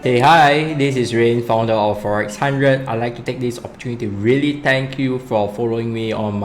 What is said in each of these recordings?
Hey, hi, this is Rain, founder of Forex 100. I'd like to take this opportunity to really thank you for following me on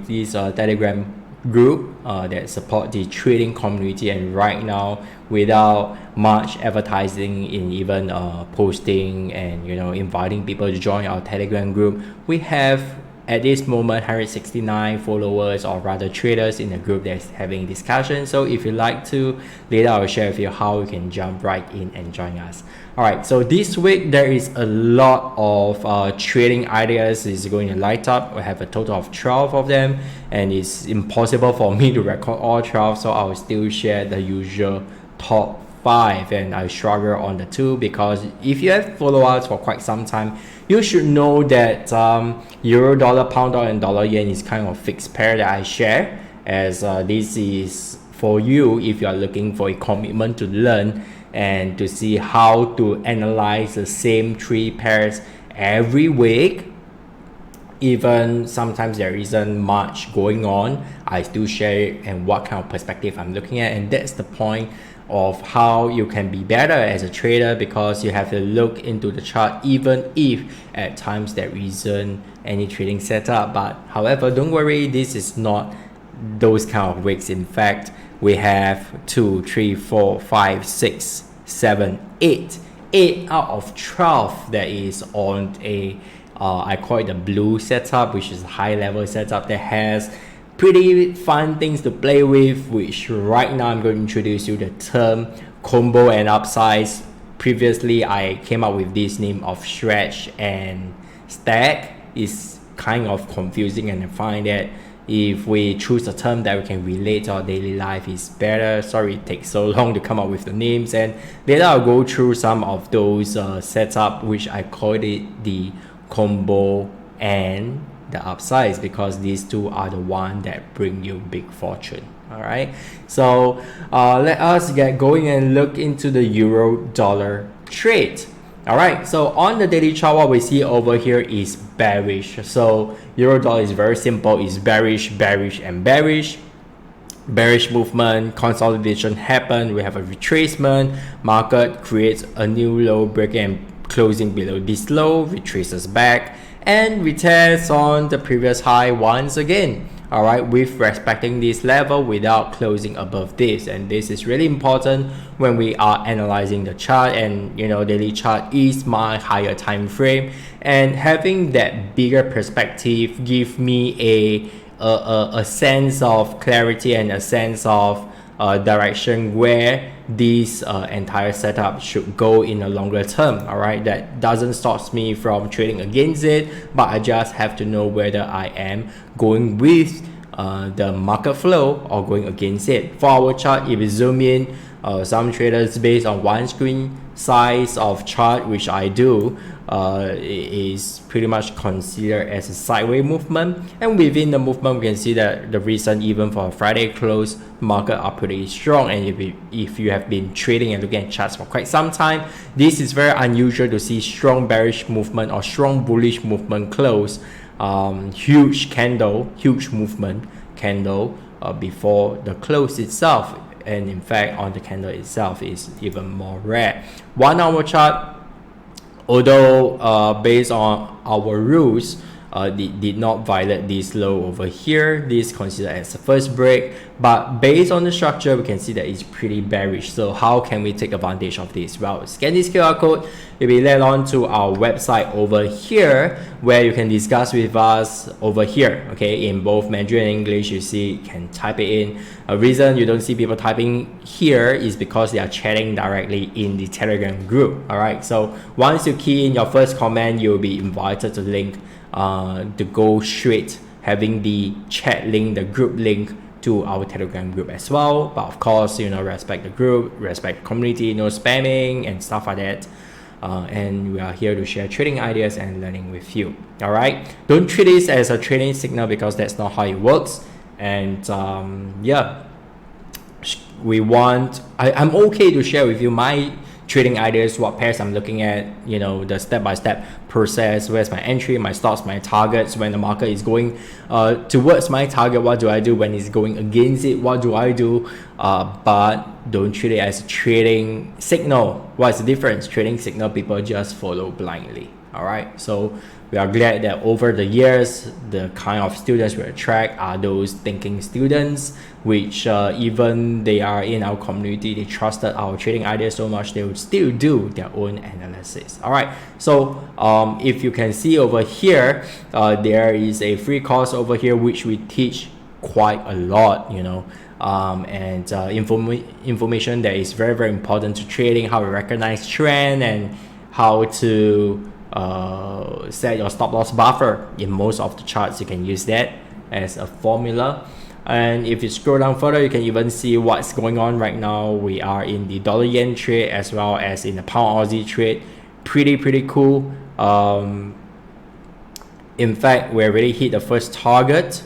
this Telegram group that support the trading community. And right now, without much advertising in even posting and inviting people to join our Telegram group, we have at this moment 169 followers, or rather traders, in the group that's having discussion. So if you'd like to, later I'll share with you how you can jump right in and join us. Alright, so this week there is a lot of trading ideas is going to light up. We have a total of 12 of them, and it's impossible for me to record all 12, so I will still share the usual top 5, and I struggle on the 2 because if you have followed us for quite some time, you should know that euro dollar, pound dollar, and dollar yen is kind of fixed pair that I share, as this is for you if you are looking for a commitment to learn and to see how to analyze the same 3 pairs every week. Even sometimes there isn't much going on, I still share it and what kind of perspective I'm looking at, and that's the point of how you can be better as a trader, because you have to look into the chart even if at times there isn't any trading setup. But however, don't worry, this is not those kind of weeks. In fact, we have 2, 3, 4, 5, 6, 7, 8 out of 12 that is on a I call it the blue setup, which is a high level setup that has pretty fun things to play with, which right now I'm going to introduce you the term combo and upsize. Previously I came up with this name of stretch and stack. Is kind of confusing, and I find that if we choose a term that we can relate to our daily life is better. Sorry it takes so long to come up with the names, and later I'll go through some of those setup which I called it the combo and the upsize, because these two are the one that bring you big fortune. All right, so let us get going and look into the euro dollar trade. All right, so on the daily chart, what we see over here is bearish. So euro dollar is very simple, it's bearish, bearish, and bearish. Bearish movement, consolidation happen, we have a retracement, market creates a new low, breaking and closing below this low, retraces back, and retest on the previous high once again. All right, with respecting this level without closing above this, and this is really important when we are analyzing the chart. And daily chart is my higher time frame, and having that bigger perspective give me a sense of clarity and a sense of direction where this entire setup should go in a longer term. All right, that doesn't stop me from trading against it, but I just have to know whether I am going with the market flow or going against it. For our chart, if we zoom in, some traders based on one screen size of chart, which I do, is pretty much considered as a sideways movement, and within the movement we can see that the recent, even for a Friday close, market are pretty strong. And if you have been trading and looking at charts for quite some time, this is very unusual to see strong bearish movement or strong bullish movement close, huge candle, huge movement candle before the close itself. And in fact on the candle itself is even more rare. 1 hour chart, although based on our rules, did not violate this low over here, this considered as the first break, but based on the structure we can see that it's pretty bearish. So how can we take advantage of this? Well, scan this QR code, you'll be led on to our website over here, where you can discuss with us over here. Okay, in both Mandarin and English, you see you can type it in. A reason you don't see people typing here is because they are chatting directly in the Telegram group. All right, so once you key in your first comment, you'll be invited to link to go straight, having the chat link, the group link to our Telegram group as well. But of course, respect the group, respect the community, no spamming and stuff like that. And we are here to share trading ideas and learning with you. All right, don't treat this as a trading signal, because that's not how it works. And yeah, I'm okay to share with you my trading ideas, what pairs I'm looking at, you know, the step-by-step process, where's my entry, my stops, my targets. When the market is going towards my target, what do I do? When it's going against it, what do I do? But don't treat it as a trading signal. What's the difference? Trading signal, people just follow blindly. All right, so we are glad that over the years, the kind of students we attract are those thinking students, which even they are in our community, they trusted our trading ideas so much, they would still do their own analysis. All right, so if you can see over here, there is a free course over here which we teach quite a lot, you know, and information that is very, very important to trading, how to recognize trend and how to set your stop loss buffer. In most of the charts, you can use that as a formula. And if you scroll down further, you can even see what's going on right now. We are in the dollar yen trade as well as in the pound Aussie trade. Pretty cool. In fact, we already hit the first target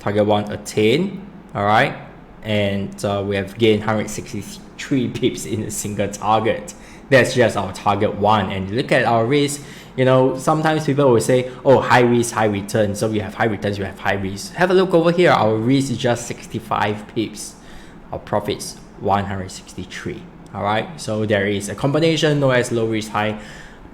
1 attained. All right, and we have gained 163 pips in a single target. That's just our target 1. And look at our risk. You know, sometimes people will say, oh, high risk, high return. So we have high returns, we have high risk. Have a look over here. Our risk is just 65 pips. Our profits, 163. All right. So there is a combination known as low risk, high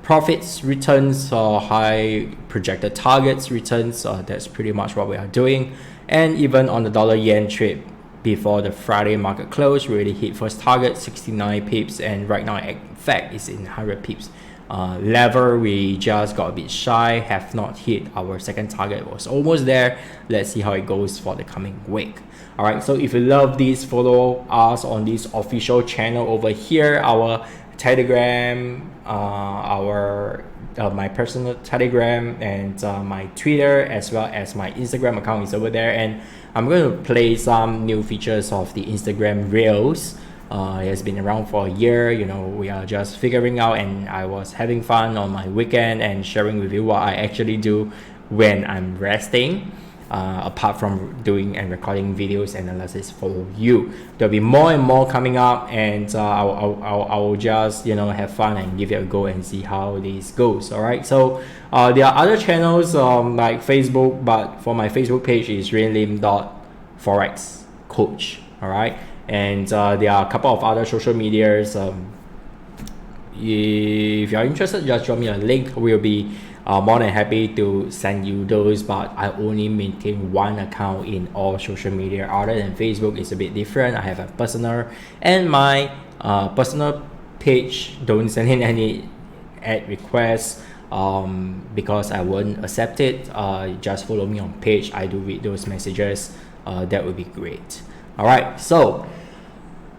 profits returns, or high projected targets returns. That's pretty much what we are doing. And even on the dollar yen trade, before the Friday market close, we already hit first target 69 pips, and right now in fact it's in 100 pips level. We just got a bit shy, have not hit our second target. It was almost there. Let's see how it goes for the coming week. All right, so if you love this, follow us on this official channel over here, our Telegram, my personal Telegram, and my Twitter, as well as my Instagram account is over there. And I'm going to play some new features of the Instagram Reels. It has been around for a year, you know, we are just figuring out, and I was having fun on my weekend and sharing with you what I actually do when I'm resting, apart from doing and recording videos analysis for you. There'll be more and more coming up, and I'll just, you know, have fun and give it a go and see how this goes. All right, so there are other channels like Facebook, but for my Facebook page is rainlim.forexcoach. all right, and there are a couple of other social medias. If you're interested, just drop me a link. We'll be more than happy to send you those, but I only maintain one account in all social media. Other than Facebook, it's a bit different. I have a personal, and my personal page don't send in any ad requests because I won't accept it. Just follow me on page. I do read those messages. That would be great. All right, so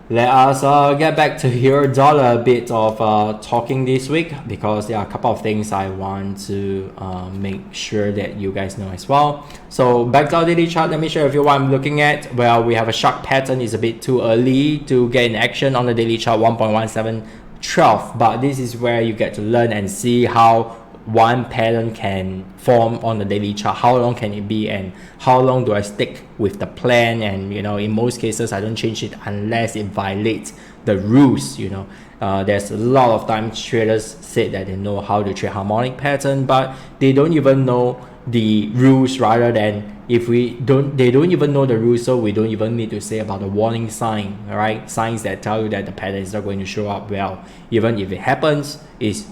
let us get back to euro dollar. A bit of talking this week, because there are a couple of things I want to make sure that you guys know as well. So back to our daily chart, let me share with you what I'm looking at. Well, we have a shark pattern. It's a bit too early to get in action on the daily chart, 1.1712, but this is where you get to learn and see how one pattern can form on the daily chart. How long can it be, and how long do I stick with the plan? And you know, in most cases I don't change it unless it violates the rules. You know, there's a lot of times traders said that they know how to trade harmonic pattern, but they don't even know the rules. Rather than they don't even know the rules, so we don't even need to say about the warning sign. All right, signs that tell you that the pattern is not going to show up well. Even if it happens, it's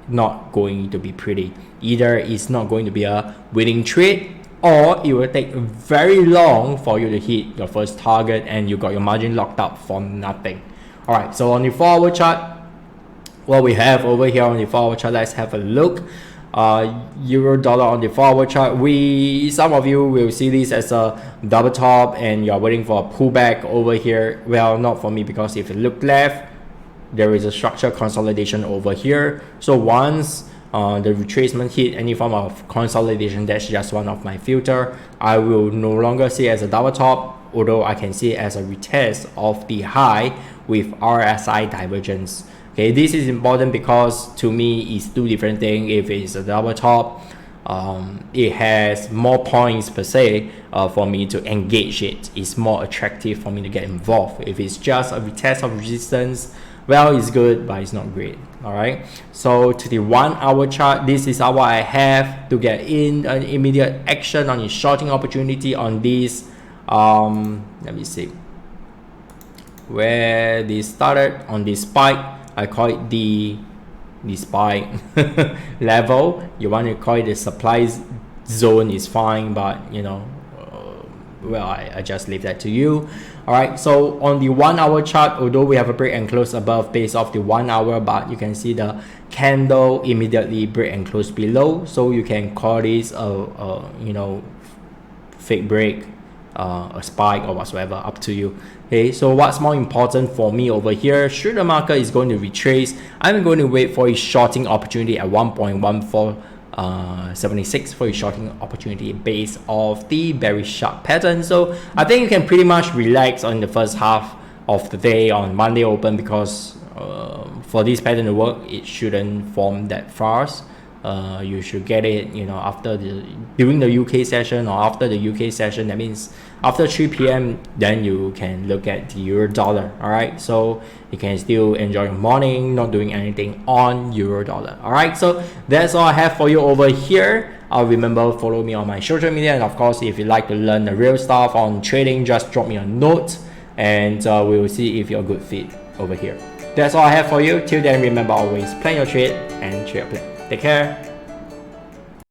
not going to be pretty. Either it's not going to be a winning trade, or it will take very long for you to hit your first target and you got your margin locked up for nothing. All right, so on the 4-hour chart, what we have over here on the 4-hour chart, let's have a look. Euro dollar on the 4-hour chart, some of you will see this as a double top and you're waiting for a pullback over here. Well, not for me, because if you look left, there is a structure consolidation over here. So once the retracement hit any form of consolidation, that's just one of my filter. I will no longer see it as a double top, although I can see it as a retest of the high with RSI divergence. Okay, this is important because to me it's two different things. If it's a double top, it has more points per se for me to engage it. It's more attractive for me to get involved. If it's just a retest of resistance, well, it's good, but it's not great. All right, so to the 1 hour chart, this is how I have to get in an immediate action on the shorting opportunity on this. Let me see where this started on this spike. I call it the spike level. You want to call it the supply zone is fine, but you know, well, I just leave that to you. All right, so on the 1 hour chart, although we have a break and close above based off the 1 hour, but you can see the candle immediately break and close below, so you can call this a you know, fake break, a spike or whatsoever, up to you. Okay, so what's more important for me over here, should the market is going to retrace, I'm going to wait for a shorting opportunity at 1.1476 for a shorting opportunity based off the bearish shark pattern. So I think you can pretty much relax on the first half of the day on Monday open, because for this pattern to work, it shouldn't form that fast. You should get it, you know, after during the UK session or after the UK session. That means after 3 p.m. then you can look at the euro dollar. All right, so you can still enjoy your morning, not doing anything on euro dollar. All right, so that's all I have for you over here. Remember, follow me on my social media, and of course, if you like to learn the real stuff on trading, just drop me a note, and we will see if you're a good fit over here. That's all I have for you. Till then, remember, always plan your trade and trade your plan. Take care.